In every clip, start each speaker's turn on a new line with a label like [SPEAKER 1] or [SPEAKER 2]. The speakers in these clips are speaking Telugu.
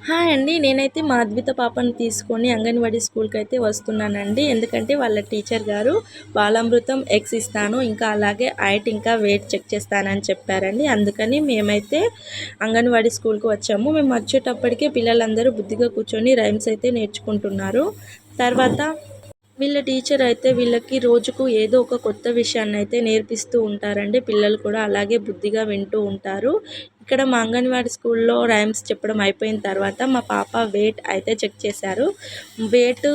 [SPEAKER 1] హాయ్ అండి. నేనైతే మా అద్విత పాపను తీసుకొని అంగన్వాడీ స్కూల్‌కైతే వస్తున్నానండి. ఎందుకంటే వాళ్ళ టీచర్ గారు బాలామృతం ఎగ్స్ ఇస్తాను, ఇంకా అలాగే హైట్ ఇంకా వెయిట్ చెక్ చేస్తానని చెప్పారండి. అందుకని మేమైతే అంగన్వాడీ స్కూల్‌కి వచ్చాము. మేము వచ్చేటప్పటికే పిల్లలందరూ బుద్ధిగా కూర్చొని రైమ్స్ అయితే నేర్చుకుంటున్నారు. తర్వాత వీళ్ళ టీచర్ అయితే వీళ్ళకి రోజుకు ఏదో ఒక కొత్త విషయాన్ని అయితే నేర్పిస్తూ ఉంటారండి. పిల్లలు కూడా అలాగే బుద్ధిగా వింటూ ఉంటారు. ఇక్కడ మా అంగన్వాడీ స్కూల్లో రైమ్స్ చెప్పడం అయిపోయిన తర్వాత మా పాప వెయిట్ అయితే చెక్ చేశారు. వెయిట్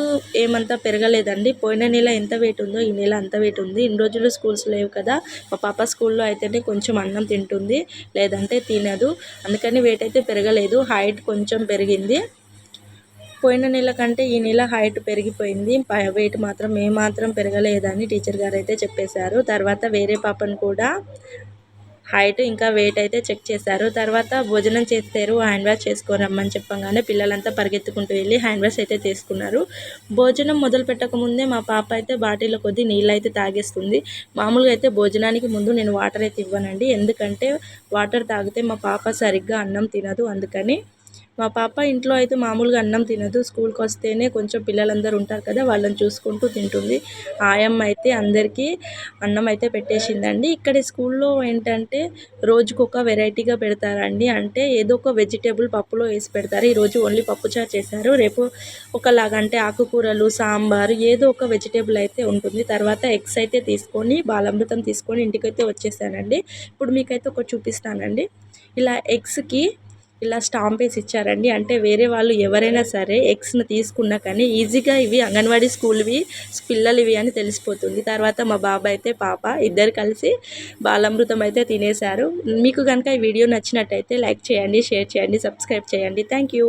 [SPEAKER 1] ఏమంతా పెరగలేదండి. పోయిన నెల ఎంత వెయిట్ ఉందో ఈ నెల అంత వెయిట్ ఉంది. ఇన్ని రోజులు స్కూల్స్ లేవు కదా, మా పాప స్కూల్లో అయితేనే కొంచెం అన్నం తింటుంది, లేదంటే తినదు. అందుకని వెయిట్ అయితే పెరగలేదు, హైట్ కొంచెం పెరిగింది. పోయిన నెల కంటే ఈ నెల హైట్ పెరిగిపోయింది. వెయిట్ మాత్రం ఏమాత్రం పెరగలేదని టీచర్ గారు అయితే చెప్పేశారు. తర్వాత వేరే పాపను కూడా హైట్ ఇంకా వెయిట్ అయితే చెక్ చేశారు. తర్వాత భోజనం చేస్తారు, హ్యాండ్ వాష్ చేసుకోరమ్మని చెప్పగానే పిల్లలంతా పరిగెత్తుకుంటూ వెళ్ళి హ్యాండ్ వాష్ అయితే తీసుకున్నారు. భోజనం మొదలు పెట్టకముందే మా పాప అయితే బాటిల్లో కొద్ది నీళ్ళు అయితే తాగేస్తుంది. మామూలుగా అయితే భోజనానికి ముందు నేను వాటర్ అయితే ఇవ్వనండి, ఎందుకంటే వాటర్ తాగితే మా పాప సరిగ్గా అన్నం తినదు. అందుకని మా పాప ఇంట్లో అయితే మామూలుగా అన్నం తినదు. స్కూల్కి వస్తేనే కొంచెం పిల్లలందరూ ఉంటారు కదా, వాళ్ళని చూసుకుంటూ తింటుంది. ఆయమ్మ అయితే అందరికీ అన్నం అయితే పెట్టేసిందండి. ఇక్కడ స్కూల్లో ఏంటంటే రోజుకొక వెరైటీగా పెడతారండి. అంటే ఏదో ఒక వెజిటేబుల్ పప్పులో వేసి పెడతారు. ఈరోజు ఓన్లీ పప్పుచారు చేశారు. రేపు ఒకలాగా అంటే ఆకుకూరలు, సాంబారు ఏదో ఒక వెజిటేబుల్ అయితే ఉంటుంది. తర్వాత ఎగ్స్ అయితే తీసుకొని బాలామృతం తీసుకొని ఇంటికైతే వచ్చేసానండి. ఇప్పుడు మీకైతే ఒకటి చూపిస్తానండి. ఇలా ఎగ్స్కి ఇలా స్టాంప్ వేసి ఇచ్చారండి. అంటే వేరే వాళ్ళు ఎవరైనా సరే ఎగ్స్ని తీసుకున్నా కానీ ఈజీగా ఇవి అంగన్వాడీ స్కూల్వి పిల్లలు అని తెలిసిపోతుంది. తర్వాత మా బాబాయ్ అయితే పాప ఇద్దరు కలిసి బాలామృతం అయితే తినేశారు. మీకు కనుక ఈ వీడియో నచ్చినట్టయితే లైక్ చేయండి, షేర్ చేయండి, సబ్స్క్రైబ్ చేయండి. Thank you.